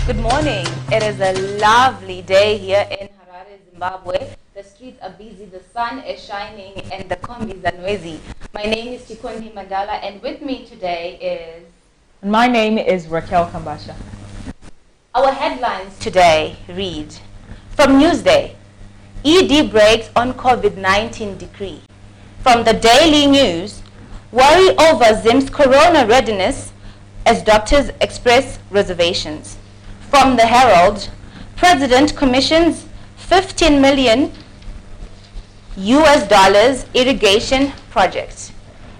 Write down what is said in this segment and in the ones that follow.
Good morning. It is a lovely day here in Harare, Zimbabwe. The streets are busy, the sun is shining, and the combis are noisy. My name is Chikondi Mandala, and with me today is... My name is Raquel Kambasha. Our headlines today read, from Newsday, ED breaks on COVID-19 decree. From the Daily News, worry over Zim's corona readiness as doctors express reservations. From the Herald, President commissions $15 million irrigation project.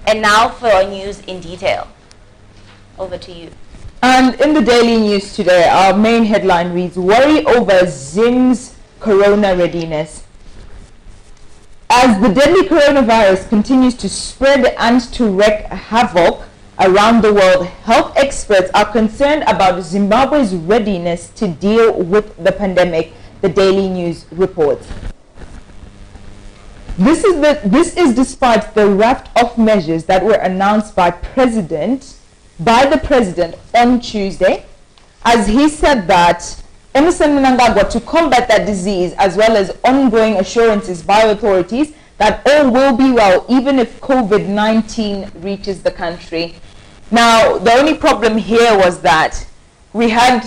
And now for our news in detail. Over to you. And in the Daily News today, our main headline reads, worry over Zim's corona readiness. As the deadly coronavirus continues to spread and to wreak havoc around the world, health experts are concerned about Zimbabwe's readiness to deal with the pandemic, the Daily News reports. This is despite the raft of measures that were announced by the president on Tuesday, as he said that Emerson Mnangagwa, to combat that disease, as well as ongoing assurances by authorities that all will be well even if COVID-19 reaches the country. Now, the only problem here was that we had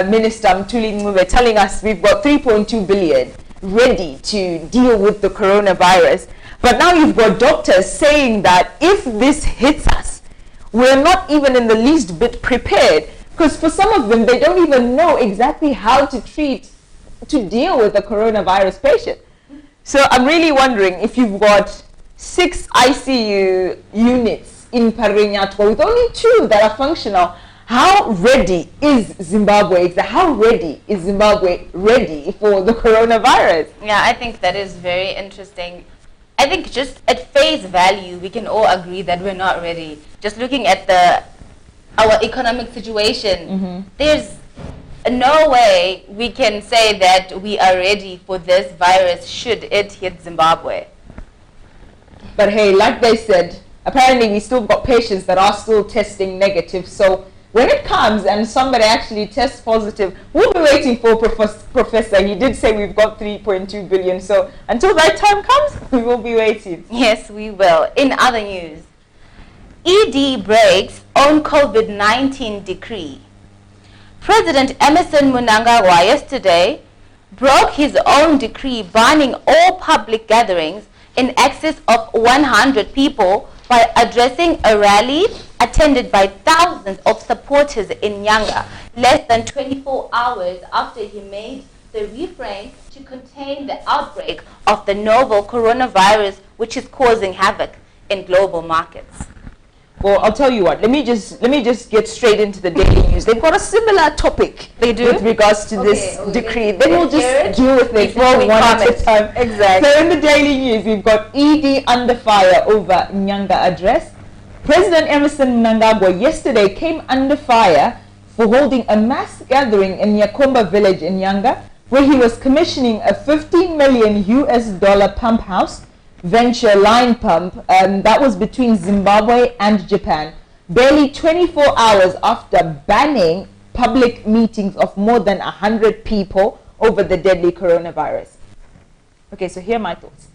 Minister Mtuli Mugabe telling us we've got 3.2 billion ready to deal with the coronavirus. But now you've got doctors saying that if this hits us, we're not even in the least bit prepared. Because for some of them, they don't even know exactly how to deal with a coronavirus patient. So I'm really wondering, if you've got 6 ICU units in Parinyatwa with only 2 that are functional, how ready is Zimbabwe? How ready is Zimbabwe ready for the coronavirus? Yeah, I think that is very interesting. I think just at face value, we can all agree that we're not ready. Just looking at our economic situation, there's no way we can say that we are ready for this virus should it hit Zimbabwe. But hey, like they said, apparently we still got patients that are still testing negative. So when it comes and somebody actually tests positive, we'll be waiting for Professor. He did say we've got 3.2 billion. So until that time comes, we will be waiting. Yes, we will. In other news, ED breaks on COVID-19 decree. President Emerson Mnangagwa yesterday broke his own decree banning all public gatherings in excess of 100 people by addressing a rally attended by thousands of supporters in Nyanga less than 24 hours after he made the refrain to contain the outbreak of the novel coronavirus, which is causing havoc in global markets. Well, I'll tell you what. Let me just get straight into the Daily News. They've got a similar topic. They do? With regards to this decree. Then we'll just deal with it one at a time. Exactly. So in the Daily News, we've got ED under fire over Nyanga address. President Emerson Mnangagwa yesterday came under fire for holding a mass gathering in Nyakomba village in Nyanga, where he was commissioning a $15 million pump house venture line pump that was between Zimbabwe and Japan, barely 24 hours after banning public meetings of more than 100 people over the deadly coronavirus. Okay, so here are my thoughts.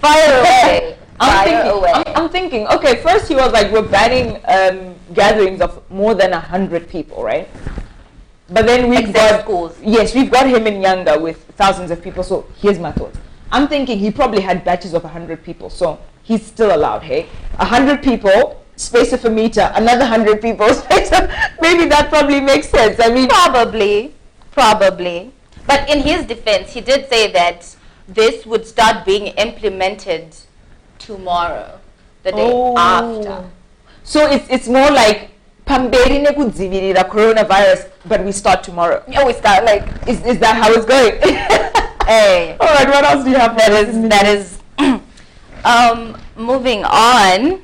Fire away. I'm thinking, okay, first he was like, we're banning gatherings of more than 100 people, right? But then we've got schools. Yes, we've got him in Nyanga with thousands of people. So here's my thoughts. I'm thinking he probably had batches of 100 people, so he's still allowed, hey? 100 people, space of a meter, another 100 people, space of... Maybe that probably makes sense. I mean... Probably. But in his defense, he did say that this would start being implemented tomorrow, the day after. So it's more like... Pamberi nekudzivirira coronavirus, but we start tomorrow. Yeah, we start like... Is that how it's going? Hey. All right, what else do you have? That is moving on.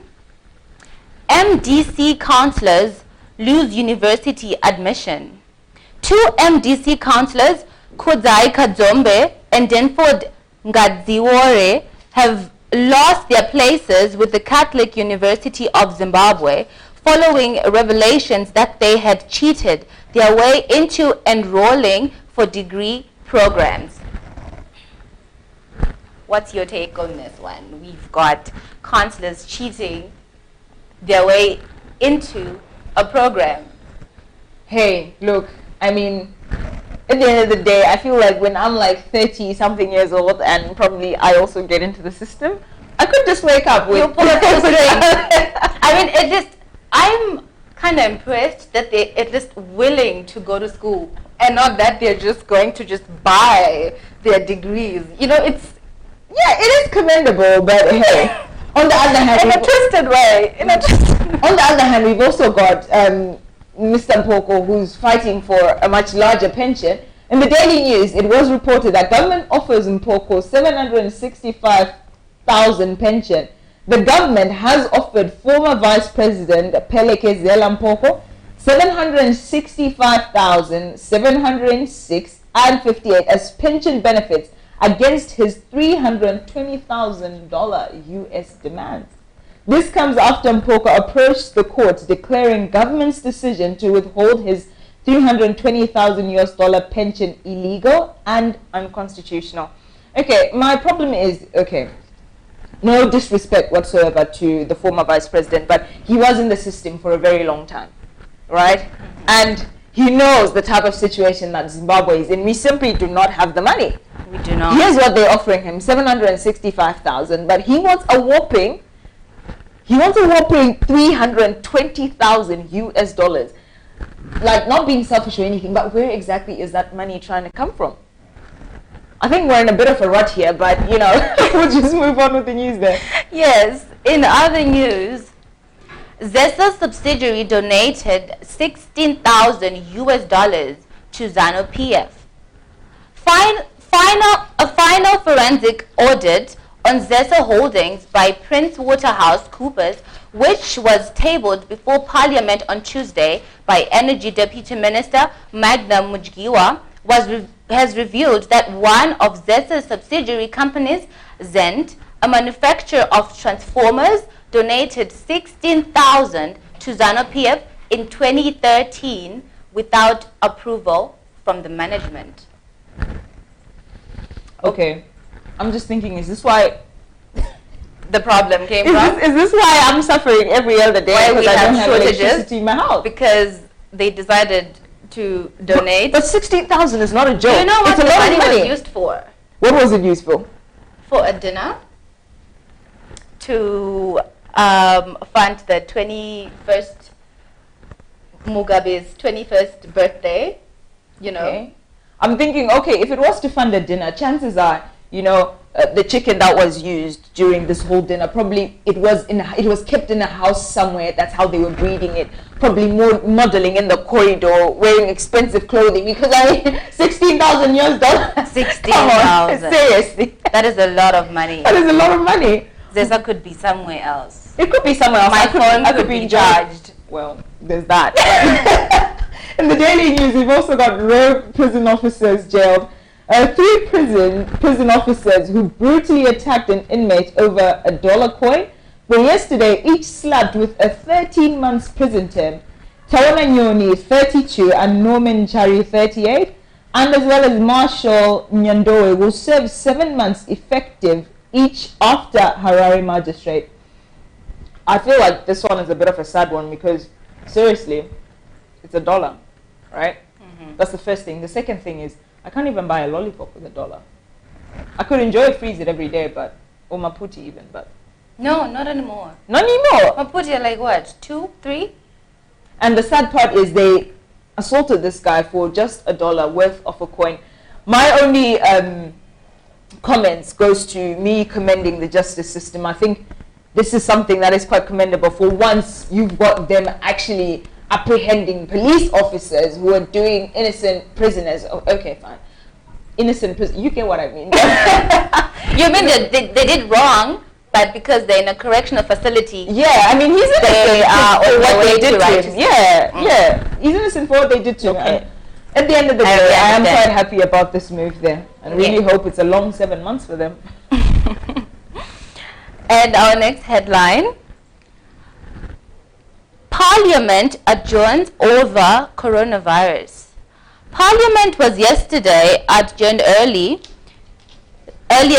MDC counselors lose university admission. 2 MDC counselors, Kudzai Kadzombe and Denford Ngadziwore, have lost their places with the Catholic University of Zimbabwe following revelations that they had cheated their way into enrolling for degree programs. What's your take on this one? We've got counselors cheating their way into a program. Hey, look, I mean, at the end of the day, I feel like when I'm like 30 something years old and probably I also get into the system, I could just wake up with... I mean, I'm kind of impressed that they're at least willing to go to school and not that they're just going to just buy their degrees. You know, it is commendable, but hey, on the other hand... In a twisted way. On the other hand, we've also got Mr. Mpoko, who's fighting for a much larger pension. In the Daily News, it was reported that government offers Mpoko 765,000 pension. The government has offered former Vice President Pelekezela Mpoko 765,706.58 as pension benefits against his $320,000 US demands. This comes after Mpoko approached the court declaring government's decision to withhold his $320,000 US pension illegal and unconstitutional. Okay, my problem is, okay, no disrespect whatsoever to the former vice president, but he was in the system for a very long time, right? Mm-hmm. And he knows the type of situation that Zimbabwe is in. We simply do not have the money. We do not. Here's what they're offering him, 765,000, but he wants a whopping 320,000 US dollars. Like, not being selfish or anything, but where exactly is that money trying to come from? I think we're in a bit of a rut here, but you know, we'll just move on with the news there. Yes, in other news, ZESA's subsidiary donated 16,000 US dollars to ZANU-PF. A final forensic audit on ZESA holdings by Prince Waterhouse Coopers, which was tabled before Parliament on Tuesday by Energy Deputy Minister Magda Mujgiwa, has revealed that one of ZESA's subsidiary companies, Zend, a manufacturer of transformers, donated 16,000 to ZANU-PF in 2013 without approval from the management. Okay, I'm just thinking, is this why the problem came from? Is this why I'm suffering every other day? Why we have shortages electricity in my house? Because they decided to donate. But 16,000 is not a joke. Do you know what the money was used for? What was it used for? For a dinner to fund the 21st Mugabe's 21st birthday. You know. Okay. I'm thinking, okay, if it was to fund a dinner, chances are, you know, the chicken that was used during this whole dinner, probably it was kept in a house somewhere. That's how they were breeding it. Probably more modeling in the corridor, wearing expensive clothing. Because I mean, 16,000 US dollars. 16,000. Seriously, that is a lot of money. That is a lot of money. Zesa could be somewhere else. It could be somewhere else. My phone could be charged. Well, there's that. In the Daily News, we've also got rogue prison officers jailed. 3 prison officers who brutally attacked an inmate over a dollar coin were yesterday each slapped with a 13 months prison term. Tawana Nyoni, 32, and Norman Chari, 38, and as well as Marshal Nyandoe will serve 7 months effective each after Harare magistrate. I feel like this one is a bit of a sad one because, seriously, it's a dollar, right? Mm-hmm. That's the first thing. The second thing is, I can't even buy a lollipop with a dollar. I could enjoy it, freeze it every day, but, or maputi even, but. No, not anymore. Not anymore. Maputi are like what, 2, 3? And the sad part is they assaulted this guy for just a dollar worth of a coin. My only comments goes to me commending the justice system. I think this is something that is quite commendable. For once, you've got them actually apprehending police officers who are doing innocent prisoners. Oh, okay, fine. Innocent prisoners. You get what I mean. You mean that they did wrong, but because they're in a correctional facility. Yeah, I mean, he's innocent for what they did to him. Yeah, yeah. He's innocent for what they did to him. And at the end of the day, I am quite happy about this move there. And really hope it's a long 7 months for them. And our next headline. Parliament adjourns over coronavirus. Parliament was yesterday adjourned earlier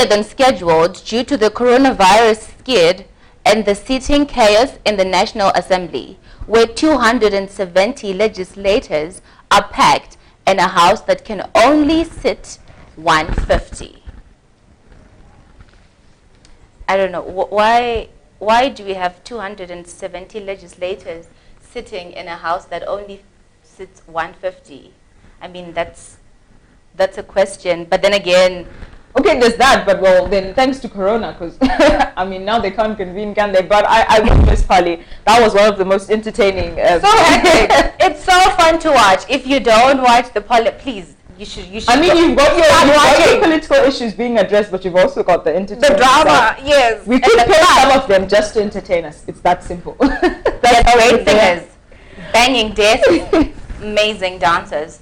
than scheduled due to the coronavirus skid and the sitting chaos in the National Assembly, where 270 legislators are packed in a house that can only sit 150. I don't know, why do we have 270 legislators sitting in a house that only sits 150? I mean, that's a question. But then again, okay, there's that. But well, then thanks to Corona, because I mean now they can't convene, can they? But I will miss Pali. That was one of the most entertaining. So hectic. It's so fun to watch. If you don't watch the please. You should. I mean, you've got your political issues being addressed, but you've also got the entertainment. The drama, side. yes. We could pay some of them just to entertain us. It's that simple. They're great singers, banging desks, amazing dancers.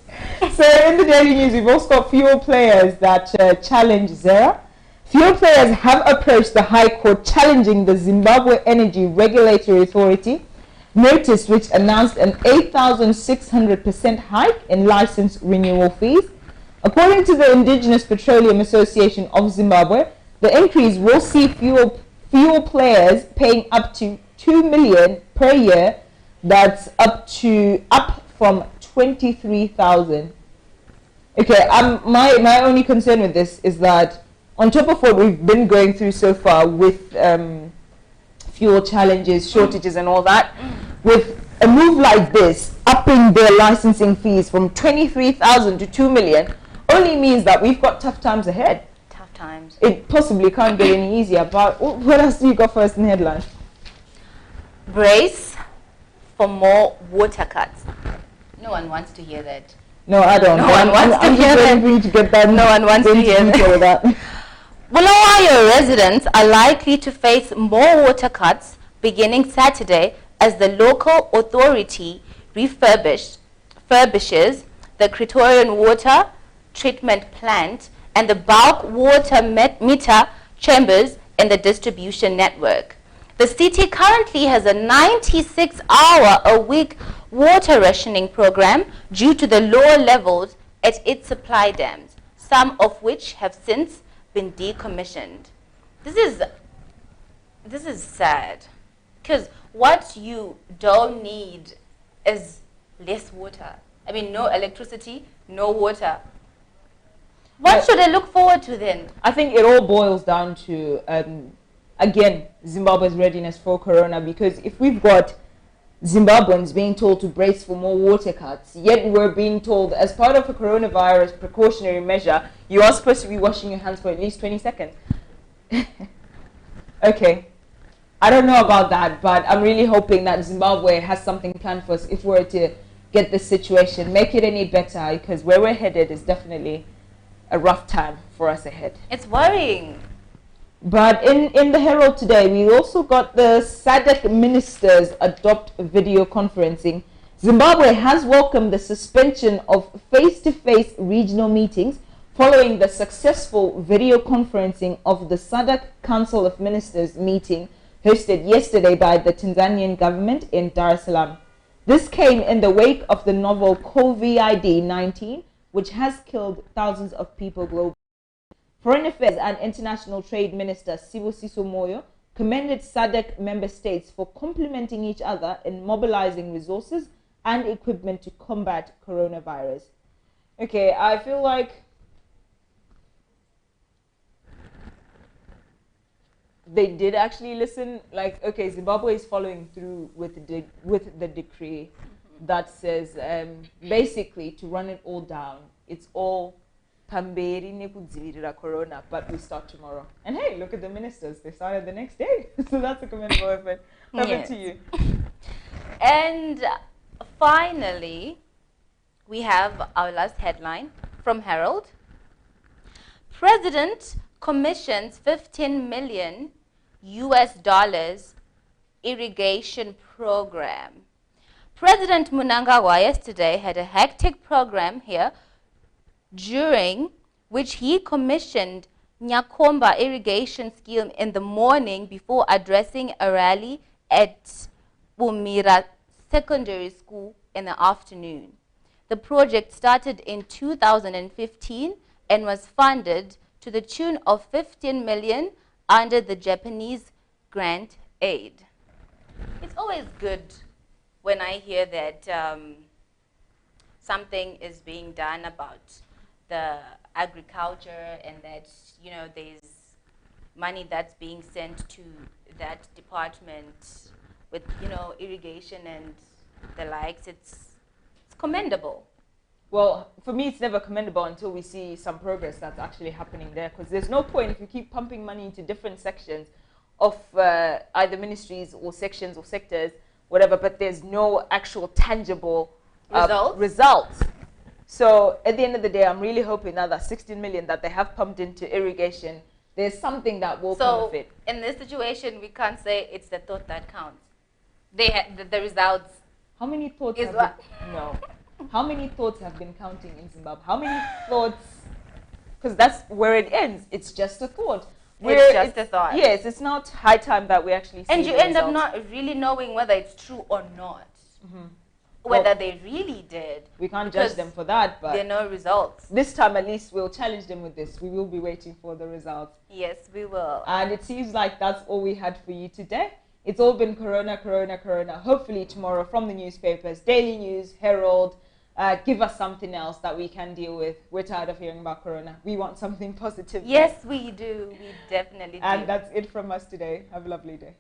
So in the daily news, we've also got fuel players that challenge Zera. Fuel players have approached the High Court challenging the Zimbabwe Energy Regulatory Authority notice, which announced an 8,600% hike in license renewal fees. According to the Indigenous Petroleum Association of Zimbabwe, the increase will see fuel players paying up to 2 million per year. That's up from 23,000. Okay, my only concern with this is that on top of what we've been going through so far with fuel challenges, shortages and all that, with a move like this, upping their licensing fees from 23,000 to 2 million only means that we've got tough times ahead. Tough times. It possibly can't get any easier. But what else do you got first in headlines? Brace for more water cuts. No one wants to hear that. No, I don't. No one wants to hear that. To get that. No one wants to hear that. Bulawayo residents are likely to face more water cuts beginning Saturday as the local authority refurbishes the Critorian water treatment plant and the bulk water meter chambers in the distribution network. The city currently has a 96-hour-a-week water rationing program due to the lower levels at its supply dams, some of which have since been decommissioned. This is sad, because what you don't need is less water. I mean, no electricity, no water. What should I look forward to then? I think it all boils down to, again, Zimbabwe's readiness for Corona, because if we've got Zimbabweans being told to brace for more water cuts, yet we're being told as part of a coronavirus precautionary measure, you are supposed to be washing your hands for at least 20 seconds. Okay, I don't know about that, but I'm really hoping that Zimbabwe has something planned for us if we're to get this situation, make it any better, because where we're headed is definitely a rough time for us ahead. It's worrying. But in the Herald today, we also got the SADC ministers adopt video conferencing. Zimbabwe has welcomed the suspension of face-to-face regional meetings following the successful video conferencing of the SADC Council of Ministers meeting hosted yesterday by the Tanzanian government in Dar es Salaam. This came in the wake of the novel COVID-19, which has killed thousands of people globally. Foreign Affairs and International Trade Minister Sibusiso Moyo commended SADC member states for complementing each other in mobilizing resources and equipment to combat coronavirus. Okay, I feel like they did actually listen. Like, okay, Zimbabwe is following through with the decree that says basically to run it all down. It's all corona, but we start tomorrow. And hey, look at the ministers, they started the next day. So that's a commendable effort. Over to you. And finally, we have our last headline from Herald. President commissions $15 million irrigation program. President Mnangagwa yesterday had a hectic program here, during which he commissioned Nyakomba irrigation scheme in the morning before addressing a rally at Bumira secondary school in the afternoon. The project started in 2015 and was funded to the tune of 15 million under the Japanese grant aid. It's always good when I hear that something is being done about the agriculture and that, you know, there's money that's being sent to that department with, you know, irrigation and the likes. It's commendable. Well, for me, it's never commendable until we see some progress that's actually happening there, because there's no point if you keep pumping money into different sections of either ministries or sections or sectors, whatever, but there's no actual tangible results. So at the end of the day, I'm really hoping now that 16 million that they have pumped into irrigation, there's something that will come of it. In this situation, we can't say it's the thought that counts. They had the results. How many thoughts Is have what? no. How many thoughts have been counting in Zimbabwe? How many thoughts? Because that's where it ends. It's just a thought. It's just a thought. Yes, it's not high time that we actually see And you the end up results. not really knowing whether it's true or not. Whether Well, they really did. we can't judge them for that, There are but no results. this time at least we'll challenge them with this. We will be waiting for the results. Yes, we will. And it seems like that's all we had for you today. It's all been Corona, Corona, Corona. Hopefully tomorrow from the newspapers, Daily News, Herald, give us something else that we can deal with. We're tired of hearing about Corona. We want something positive. Yes, we do. We definitely do. And that's it from us today. Have a lovely day.